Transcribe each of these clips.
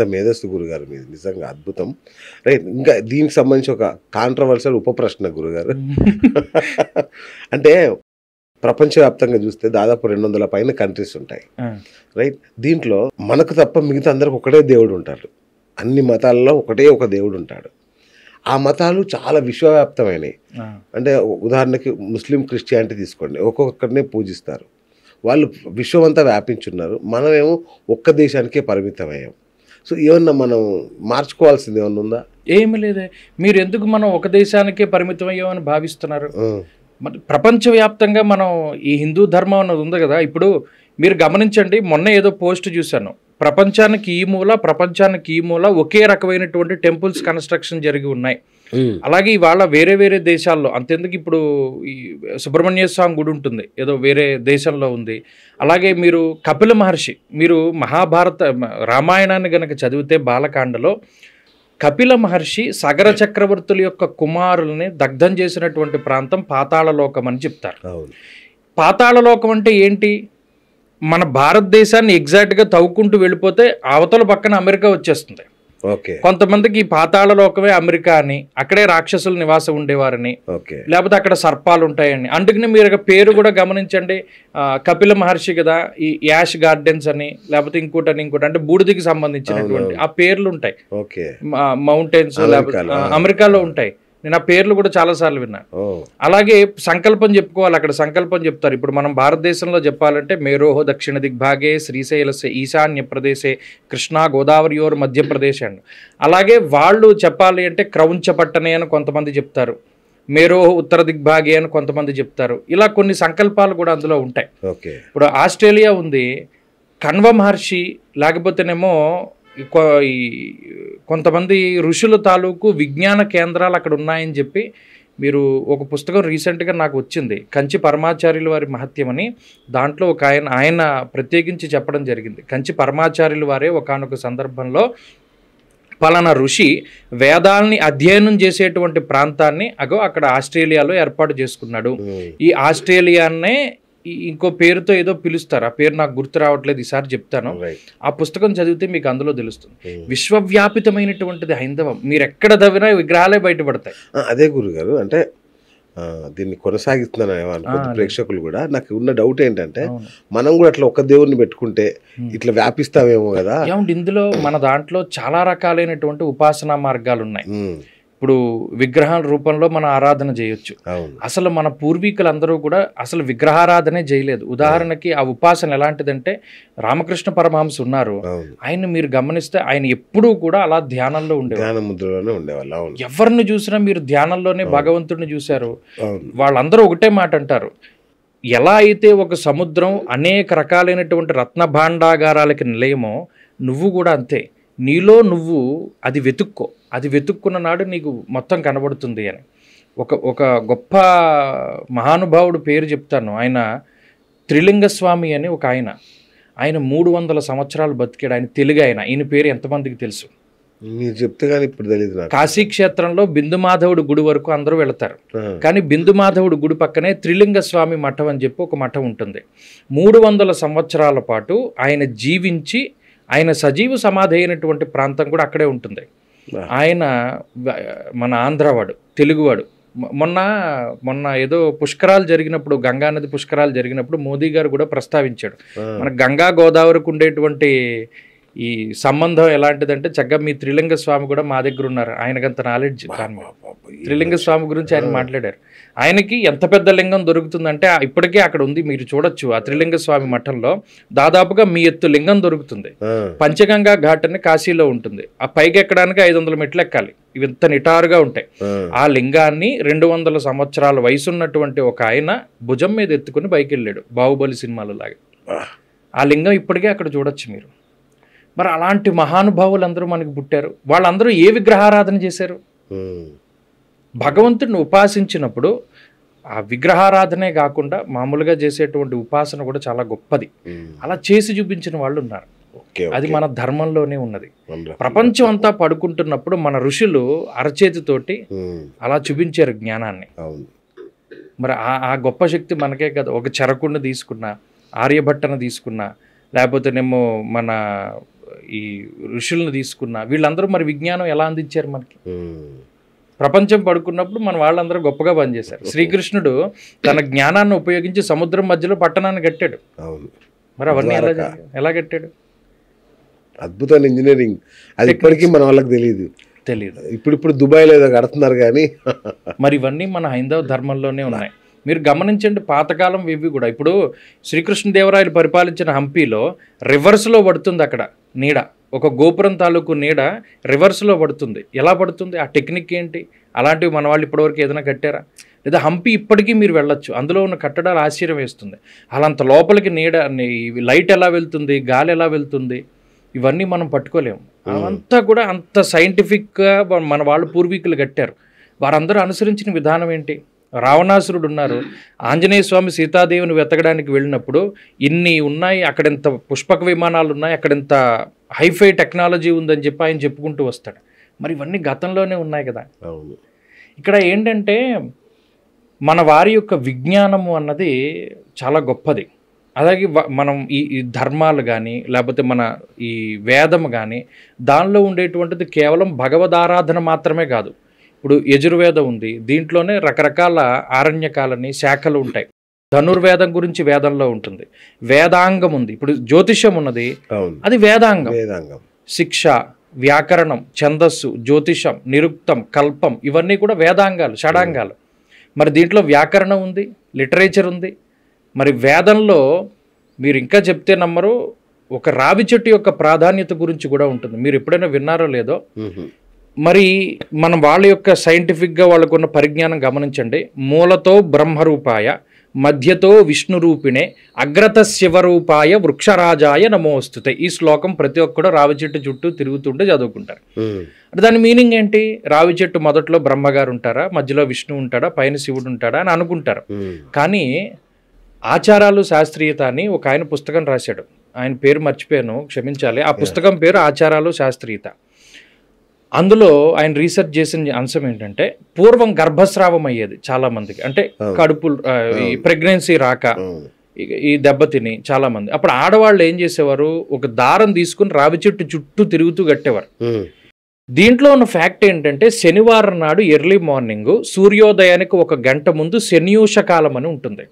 ఎంత మేధస్సు గురుగారు మీది, నిజంగా అద్భుతం. రైట్, ఇంకా దీనికి సంబంధించి ఒక కాంట్రవర్షియల్ ఉప ప్రశ్న గురుగారు. అంటే ప్రపంచవ్యాప్తంగా చూస్తే దాదాపు 200 పైన కంట్రీస్ ఉంటాయి, రైట్. దీంట్లో మనకు తప్ప మిగతా అందరికి ఒకటే దేవుడు ఉంటాడు. అన్ని మతాలలో ఒకటే ఒక దేవుడు ఉంటాడు. ఆ మతాలు చాలా విశ్వవ్యాప్తమైనవి. అంటే ఉదాహరణకి ముస్లిం, క్రిస్టియానిటీ తీసుకోండి, ఒక్కొక్కరినే పూజిస్తారు. వాళ్ళు విశ్వం అంతా వ్యాపించున్నారు. మనమేమో ఒక్క దేశానికే పరిమితమయ్యాం. సో ఏమన్నా మనం మార్చుకోవాల్సింది ఏమన్నా ఉందా? ఏమి లేదే. మీరు ఎందుకు మనం ఒక దేశానికే పరిమితం అయ్యామని భావిస్తున్నారు? ప్రపంచవ్యాప్తంగా మనం ఈ హిందూ ధర్మం అన్నది ఉంది కదా. ఇప్పుడు మీరు గమనించండి, మొన్న ఏదో పోస్ట్ చూశాను, ప్రపంచానికి ఈ మూల ఒకే రకమైనటువంటి టెంపుల్స్ కన్స్ట్రక్షన్ జరిగి ఉన్నాయి. అలాగే ఇవాళ వేరే వేరే దేశాల్లో అంతెందుకు, ఇప్పుడు ఈ సుబ్రహ్మణ్య స్వామి గుడి ఉంటుంది, ఏదో వేరే దేశంలో ఉంది. అలాగే మీరు కపిల మహర్షి, మీరు రామాయణాన్ని గనక చదివితే బాలకాండలో కపిల మహర్షి సగర చక్రవర్తుల యొక్క కుమారుల్ని దగ్ధం చేసినటువంటి ప్రాంతం పాతాళలోకం అని చెప్తారు. పాతాళలోకం అంటే ఏంటి? మన భారతదేశాన్ని ఎగ్జాక్ట్గా తవ్వుకుంటూ వెళ్ళిపోతే అవతల పక్కన అమెరికా వచ్చేస్తుంది. కొంతమందికి ఈ పాతాళలోకమే అమెరికా అని, అక్కడే రాక్షసులు నివాసం ఉండేవారని, లేకపోతే అక్కడ సర్పాలు ఉంటాయని. అందుకని మీరు పేరు కూడా గమనించండి, కపిల మహర్షి కదా, ఈ యాష్ గార్డెన్స్ అని, లేకపోతే ఇంకోటి అంటే బూడిదికి సంబంధించినటువంటి ఆ పేర్లు ఉంటాయి. మౌంటైన్స్ లేకపోతే అమెరికాలో ఉంటాయి. నేను ఆ పేర్లు కూడా చాలాసార్లు విన్నాను. అలాగే సంకల్పం చెప్పుకోవాలి, అక్కడ సంకల్పం చెప్తారు. ఇప్పుడు మనం భారతదేశంలో చెప్పాలంటే మేరోహో దక్షిణ దిగ్భాగే శ్రీశైలస్య ఈశాన్య ప్రదేశే కృష్ణా గోదావరియోర్ మధ్యప్రదేశ్ అండి. అలాగే వాళ్ళు చెప్పాలి అంటే క్రౌంచపట్టనే అని కొంతమంది చెప్తారు, మేరోహో ఉత్తర దిగ్భాగే అని కొంతమంది చెప్తారు. ఇలా కొన్ని సంకల్పాలు కూడా అందులో ఉంటాయి. ఇప్పుడు ఆస్ట్రేలియా ఉంది, కణ్వ మహర్షి, లేకపోతేనేమో ఈ కొంతమంది ఋషుల తాలూకు విజ్ఞాన కేంద్రాలు అక్కడ ఉన్నాయని చెప్పి మీరు ఒక పుస్తకం రీసెంట్గా నాకు వచ్చింది, కంచి పరమాచార్యుల వారి మహత్యం అని. దాంట్లో ఒక ఆయన ప్రత్యేకించి చెప్పడం జరిగింది. కంచి పరమాచార్యుల వారే ఒకానొక సందర్భంలో పలానా ఋషి వేదాలని అధ్యయనం చేసేటువంటి ప్రాంతాన్ని అక్కడ ఆస్ట్రేలియాలో ఏర్పాటు చేసుకున్నాడు. ఈ ఆస్ట్రేలియానే ఇంకో పేరుతో ఏదో పిలుస్తారు, ఆ పేరు నాకు గుర్తు రావట్లేదు, ఈసారి చెప్తాను. ఆ పుస్తకం చదివితే మీకు అందులో తెలుస్తుంది. విశ్వవ్యాపితమైనటువంటిది హైందవం. మీరు ఎక్కడ దవ్వినా విగ్రహాలే బయటపడతాయి. అదే గురుగారు, అంటే దీన్ని కొనసాగిస్తున్నాను అనుకుంటే ప్రేక్షకులు కూడా. నాకు ఉన్న డౌట్ ఏంటంటే, మనం కూడా అట్లా ఒక దేవుడిని పెట్టుకుంటే ఇట్లా వ్యాపిస్తామేమో కదా. ఇందులో మన దాంట్లో చాలా రకాలైనటువంటి ఉపాసనా మార్గాలు ఉన్నాయి. ఇప్పుడు విగ్రహాల రూపంలో మనం ఆరాధన చేయొచ్చు. అసలు మన పూర్వీకులందరూ కూడా అసలు విగ్రహారాధనే చేయలేదు. ఉదాహరణకి ఆ ఉపాసన ఎలాంటిదంటే, రామకృష్ణ పరమహంస ఉన్నారు, ఆయన మీరు గమనిస్తే ఆయన ఎప్పుడూ కూడా అలా ధ్యానంలో ఉండేవాళ్ళు. ఎవరిని చూసినా మీరు ధ్యానంలోనే భగవంతుడిని చూశారు. వాళ్ళందరూ ఒకటే మాట అంటారు, ఎలా అయితే ఒక సముద్రం అనేక రకాలైనటువంటి రత్న భాండాగారాలకి నిలయమో, నువ్వు కూడా అంతే. నీలో నువ్వు అది వెతుక్కో, అది వెతుక్కున్న నాడు నీకు మొత్తం కనబడుతుంది అని. ఒక గొప్ప మహానుభావుడు పేరు చెప్తాను. ఆయన త్రిలింగస్వామి అని ఒక ఆయన 300 సంవత్సరాలు బతికాడు. ఆయన తెలుగు ఆయన. ఈయన పేరు ఎంతమందికి తెలుసు? మీరు చెప్తే కానీ ఇప్పుడు తెలియదు. కాశీ క్షేత్రంలో బిందుమాధవుడు గుడి వరకు అందరూ వెళతారు, కానీ బిందుమాధవుడు గుడి పక్కనే త్రిలింగస్వామి మఠం అని చెప్పి ఒక మఠం ఉంటుంది. 300 సంవత్సరాల పాటు ఆయన జీవించి ఆయన సజీవ సమాధి అయినటువంటి ప్రాంతం కూడా అక్కడే ఉంటుంది. ఆయన మన ఆంధ్రవాడు, తెలుగువాడు. మొన్న ఏదో పుష్కరాలు జరిగినప్పుడు, గంగానది పుష్కరాలు జరిగినప్పుడు మోదీ గారు కూడా ప్రస్తావించాడు, మన గంగా గోదావరికి ఉండేటువంటి ఈ సంబంధం ఎలాంటిదంటే, చక్కగా మీ త్రిలింగ స్వామి కూడా మా దగ్గర ఉన్నారు. ఆయనకంత నాలెడ్జ్. త్రిలింగ స్వామి గురించి ఆయన మాట్లాడారు. ఆయనకి ఎంత పెద్ద లింగం దొరుకుతుందంటే ఇప్పటికే అక్కడ ఉంది, మీరు చూడొచ్చు. ఆ త్రిలింగ స్వామి మఠంలో దాదాపుగా మీ ఎత్తు లింగం దొరుకుతుంది. పంచగంగా ఘాట్ అని కాశీలో ఉంటుంది. ఆ పైకి ఎక్కడానికి 500 మెట్లు ఎక్కాలి. ఇవి ఎంత నిటారుగా ఉంటాయి. ఆ లింగాన్ని 200 సంవత్సరాల వయసున్నటువంటి ఒక ఆయన భుజం మీద ఎత్తుకుని పైకి వెళ్ళాడు, బాహుబలి సినిమాలో లాగా. ఆ లింగం ఇప్పటికే అక్కడ చూడొచ్చు మీరు. మరి అలాంటి మహానుభావులు అందరూ మనకి పుట్టారు. వాళ్ళందరూ ఏ విగ్రహారాధన చేశారు? భగవంతుడిని ఉపాసించినప్పుడు ఆ విగ్రహారాధనే కాకుండా మామూలుగా చేసేటువంటి ఉపాసన కూడా చాలా గొప్పది. అలా చేసి చూపించిన వాళ్ళు ఉన్నారు. అది మన ధర్మంలోనే ఉన్నది. ప్రపంచం అంతా పడుకుంటున్నప్పుడు మన ఋషులు అరచేతితోటి అలా చూపించారు జ్ఞానాన్ని. మరి ఆ గొప్ప శక్తి మనకే కదా. ఒక చరకుడిని తీసుకున్నా, ఆర్యభట్టను తీసుకున్నా, లేకపోతేనేమో మన ఈ ఋషులను తీసుకున్నా, వీళ్ళందరూ మరి విజ్ఞానం ఎలా అందించారు మనకి? ప్రపంచం పడుకున్నప్పుడు మన వాళ్ళందరూ గొప్పగా పనిచేశారు. శ్రీకృష్ణుడు తన జ్ఞానాన్ని ఉపయోగించి సముద్రం మధ్యలో పట్టణాన్ని కట్టాడు. మరి అవన్నీ ఎలా కట్టాడు? అద్భుతమైన ఇంజనీరింగ్. అది ఇప్పటికీ మన వాళ్ళకి తెలియదు. ఇప్పుడు దుబాయ్లో ఏదో కడుతున్నారు కానీ మరి ఇవన్నీ మన హైందవ ధర్మంలోనే ఉన్నాయి. మీరు గమనించండి, పాతకాలం ఇవి కూడా. ఇప్పుడు శ్రీకృష్ణదేవరాయలు పరిపాలించిన హంపీలో రివర్స్లో పడుతుంది అక్కడ నీడ, ఒక గోపురం తాలూకు నీడ రివర్స్లో పడుతుంది. ఎలా పడుతుంది? ఆ టెక్నిక్ ఏంటి? అలాంటివి మన వాళ్ళు ఇప్పటివరకు ఏదైనా కట్టారా? లేదా హంపీ ఇప్పటికీ మీరు వెళ్ళొచ్చు, అందులో ఉన్న కట్టడాలు ఆశ్చర్యం వేస్తుంది. అలాంత లోపలికి నీడ, లైట్ ఎలా వెళ్తుంది, గాలి ఎలా వెళ్తుంది, ఇవన్నీ మనం పట్టుకోలేము. అవంతా కూడా అంత సైంటిఫిక్గా మన వాళ్ళు పూర్వీకులు కట్టారు. వారందరూ అనుసరించిన విధానం ఏంటి? రావణాసురుడు ఉన్నారు, ఆంజనేయ స్వామి సీతాదేవిని వెతకడానికి వెళ్ళినప్పుడు ఇన్ని ఉన్నాయి, అక్కడింత పుష్పక విమానాలు ఉన్నాయి, అక్కడింత హైఫై టెక్నాలజీ ఉందని చెప్పి ఆయన చెప్పుకుంటూ వస్తాడు. మరి ఇవన్నీ గతంలోనే ఉన్నాయి కదా. ఇక్కడ ఏంటంటే మన వారి యొక్క విజ్ఞానము అన్నది చాలా గొప్పది. అలాగే మనం ఈ ధర్మాలు కానీ లేకపోతే మన ఈ వేదము కానీ దానిలో ఉండేటువంటిది కేవలం భగవదారాధన మాత్రమే కాదు. ఇప్పుడు యజుర్వేదం ఉంది, దీంట్లోనే రకరకాల ఆరణ్యకాలని శాఖలు ఉంటాయి. ధనుర్వేదం గురించి వేదంలో ఉంటుంది. వేదాంగం ఉంది, ఇప్పుడు జ్యోతిష్యం ఉన్నది, అది వేదాంగం. శిక్ష, వ్యాకరణం, ఛందస్సు, జ్యోతిషం, నిరుక్తం, కల్పం, ఇవన్నీ కూడా వేదాంగాలు, షడాంగాలు. మరి దీంట్లో వ్యాకరణం ఉంది, లిటరేచర్ ఉంది. మరి వేదంలో మీరు ఇంకా చెప్తే నమ్మరు, ఒక రావి చెట్టు యొక్క ప్రాధాన్యత గురించి కూడా ఉంటుంది. మీరు ఎప్పుడైనా విన్నారో లేదో. మరి మనం వాళ్ళ యొక్క సైంటిఫిక్గా వాళ్ళకున్న పరిజ్ఞానం గమనించండి. మూలతో బ్రహ్మరూపాయ, మధ్యతో విష్ణురూపిణే, అగ్రత శివరూపాయ, వృక్షరాజాయ నమోస్తుతే. ఈ శ్లోకం ప్రతి ఒక్కడు రావి చెట్టు చుట్టూ తిరుగుతుంటే చదువుకుంటారు. అంటే దాని మీనింగ్ ఏంటి? రావి చెట్టు మొదట్లో బ్రహ్మగారు ఉంటారా, మధ్యలో విష్ణు ఉంటాడా, పైన శివుడు ఉంటాడా అని అనుకుంటారు. కానీ ఆచారాలు శాస్త్రీయత అని ఒక ఆయన పుస్తకం రాశాడు. ఆయన పేరు మర్చిపోయాను, క్షమించాలి. ఆ పుస్తకం పేరు ఆచారాలు శాస్త్రీయత. అందులో ఆయన రీసెర్చ్ చేసిన అంశం ఏంటంటే, పూర్వం గర్భస్రావం అయ్యేది చాలా మందికి, అంటే కడుపు ప్రెగ్నెన్సీ రాక ఈ దెబ్బతిని చాలా మంది. అప్పుడు ఆడవాళ్ళు ఏం చేసేవారు, ఒక దారం తీసుకుని రావి చెట్టు చుట్టూ తిరుగుతూ కట్టేవారు. దీంట్లో ఉన్న ఫ్యాక్ట్ ఏంటంటే, శనివారం నాడు ఎర్లీ మార్నింగ్ సూర్యోదయానికి 1 గంట ముందు శనియూష కాలం అని ఉంటుంది.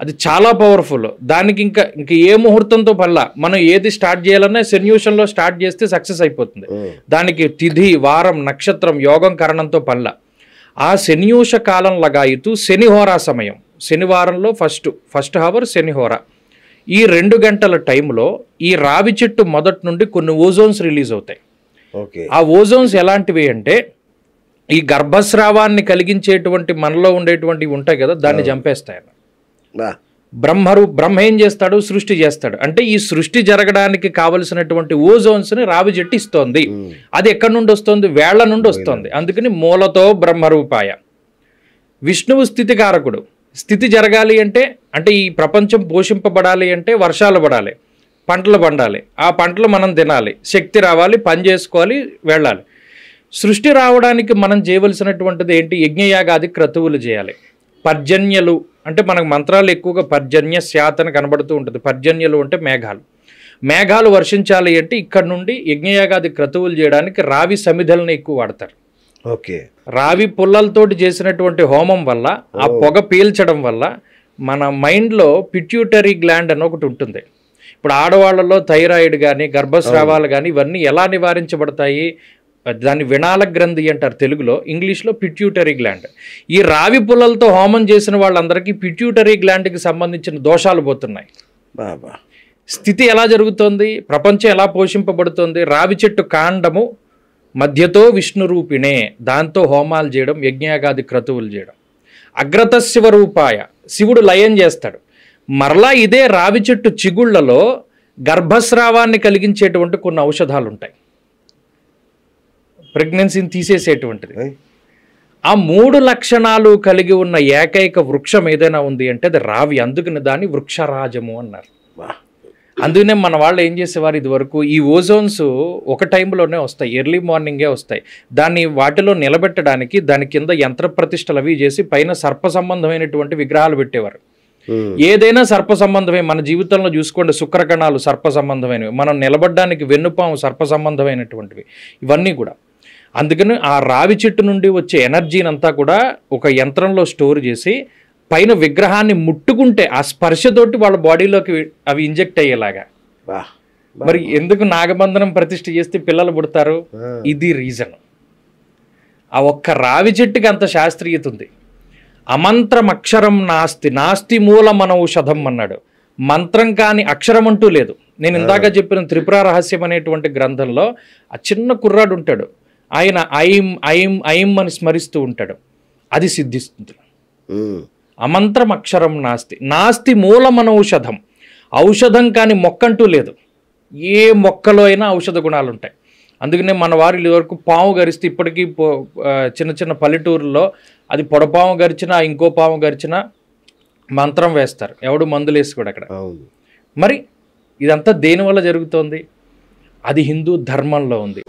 అది చాలా పవర్ఫుల్. దానికి ఇంకా ఏ ముహూర్తంతో పల్లా, మనం ఏది స్టార్ట్ చేయాలన్నా శనియూషంలో స్టార్ట్ చేస్తే సక్సెస్ అయిపోతుంది. దానికి తిథి, వారం, నక్షత్రం, యోగం, కరణంతో పల్లా. ఆ శనియూష కాలం లగాయితూ శనిహోరా సమయం, శనివారంలో ఫస్ట్ హవర్ శనిహోరా. ఈ 2 గంటల టైంలో ఈ రావి చెట్టు మొదటి నుండి కొన్ని ఓజోన్స్ రిలీజ్ అవుతాయి. ఆ ఓజోన్స్ ఎలాంటివి అంటే, ఈ గర్భస్రావాన్ని కలిగించేటువంటి మనలో ఉండేటువంటివి ఉంటాయి కదా, దాన్ని చంపేస్తాయి. బ్రహ్మ ఏం చేస్తాడు, సృష్టి చేస్తాడు. అంటే ఈ సృష్టి జరగడానికి కావలసినటువంటి ఓజోన్స్ని రావి చెట్టు ఇస్తోంది. అది ఎక్కడి నుండి వస్తుంది? వేళ్ల నుండి వస్తుంది. అందుకని మూలతో బ్రహ్మరూపాయ. విష్ణువు స్థితికారకుడు. స్థితి జరగాలి అంటే ఈ ప్రపంచం పోషింపబడాలి అంటే వర్షాలు పడాలి, పంటలు పండాలి, ఆ పంటలు మనం తినాలి, శక్తి రావాలి, పని చేసుకోవాలి, వెళ్ళాలి. సృష్టి రావడానికి మనం చేయవలసినటువంటిది ఏంటి? యజ్ఞయాగాది క్రతువులు చేయాలి. పర్జన్యలు అంటే మనకు మంత్రాలు ఎక్కువగా పర్జన్య శాత అని కనబడుతూ ఉంటుంది. పర్జన్యలు అంటే మేఘాలు వర్షించాలి అంటే ఇక్కడ నుండి యజ్ఞయాగాది క్రతువులు చేయడానికి రావి సమిధలను ఎక్కువ వాడతారు. రావి పుల్లలతోటి చేసినటువంటి హోమం వల్ల, ఆ పొగ పీల్చడం వల్ల మన మైండ్లో పిట్యూటరీ గ్లాండ్ అని ఒకటి ఉంటుంది. ఇప్పుడు ఆడవాళ్ళలో థైరాయిడ్ కానీ గర్భస్రావాలు కానీ ఇవన్నీ ఎలా నివారించబడతాయి? దాన్ని వినాల గ్రంథి అంటారు తెలుగులో, ఇంగ్లీష్లో పిట్యూటరీ గ్లాండ్. ఈ రావి పుల్లలతో హోమం చేసిన వాళ్ళందరికీ పిట్యూటరీ గ్లాండ్కి సంబంధించిన దోషాలు పోతున్నాయి. స్థితి ఎలా జరుగుతోంది, ప్రపంచం ఎలా పోషింపబడుతోంది? రావి చెట్టు కాండము మధ్యతో విష్ణు రూపిణే, దాంతో హోమాలు చేయడం, యజ్ఞయాగాది క్రతువులు చేయడం. అగ్రత శివరూపాయ, శివుడు లయం చేస్తాడు. మరలా ఇదే రావి చెట్టు చిగుళ్లలో గర్భస్రావాన్ని కలిగించేటువంటి కొన్ని ఔషధాలు ఉంటాయి, ప్రెగ్నెన్సీని తీసేసేటువంటిది. ఆ 3 లక్షణాలు కలిగి ఉన్న ఏకైక వృక్షం ఏదైనా ఉంది అంటే అది రావి. అందుకని దాన్ని వృక్షరాజము అన్నారు. అందుకనే మన వాళ్ళు ఏం చేసేవారు, ఇదివరకు ఈ ఓజోన్స్ ఒక టైంలోనే వస్తాయి, ఎర్లీ మార్నింగే వస్తాయి. దాన్ని వాటిలో నిలబెట్టడానికి దాని కింద యంత్ర ప్రతిష్టలు అవి చేసి పైన సర్ప సంబంధమైనటువంటి విగ్రహాలు పెట్టేవారు. ఏదైనా సర్ప సంబంధమే. మన జీవితంలో చూసుకోండి, శుక్రకణాలు సర్ప సంబంధమైనవి, మనం నిలబడడానికి వెన్నుపాము సర్ప సంబంధమైనటువంటివి, ఇవన్నీ కూడా. అందుకని ఆ రావి చెట్టు నుండి వచ్చే ఎనర్జీని అంతా కూడా ఒక యంత్రంలో స్టోర్ చేసి పైన విగ్రహాన్ని ముట్టుకుంటే ఆ స్పర్శతోటి వాళ్ళ బాడీలోకి అవి ఇంజెక్ట్ అయ్యేలాగా. మరి ఎందుకు నాగబంధనం ప్రతిష్ఠ చేస్తే పిల్లలు పుడతారు? ఇది రీజన్. ఆ ఒక్క రావి చెట్టుకి అంత శాస్త్రీయత ఉంది. అమంత్రం అక్షరం నాస్తి, నాస్తి మూలమనౌషధం అన్నాడు. మంత్రం కాని అక్షరం అంటూ లేదు. నేను ఇందాక చెప్పిన త్రిపుర రహస్యం అనేటువంటి గ్రంథంలో ఆ చిన్న కుర్రాడు ఉంటాడు, ఆయన ఐం ఐం ఐం అని స్మరిస్తూ ఉంటాడు, అది సిద్ధిస్తుంది. అమంత్రం అక్షరం నాస్తి, నాస్తి మూలమనౌషధం. ఔషధం కాని మొక్కంటూ లేదు. ఏ మొక్కలో అయినా ఔషధ గుణాలు ఉంటాయి. అందుకనే మన వారు ఇదివరకు పాము గరిస్తే ఇప్పటికీ చిన్న చిన్న పల్లెటూరులో అది పొడపాము గరిచినా ఇంకో పాము గరిచినా మంత్రం వేస్తారు, ఎవడు మందులు వేసి కూడా అక్కడ. మరి ఇదంతా దేనివల్ల జరుగుతోంది? అది హిందూ ధర్మంలో ఉంది.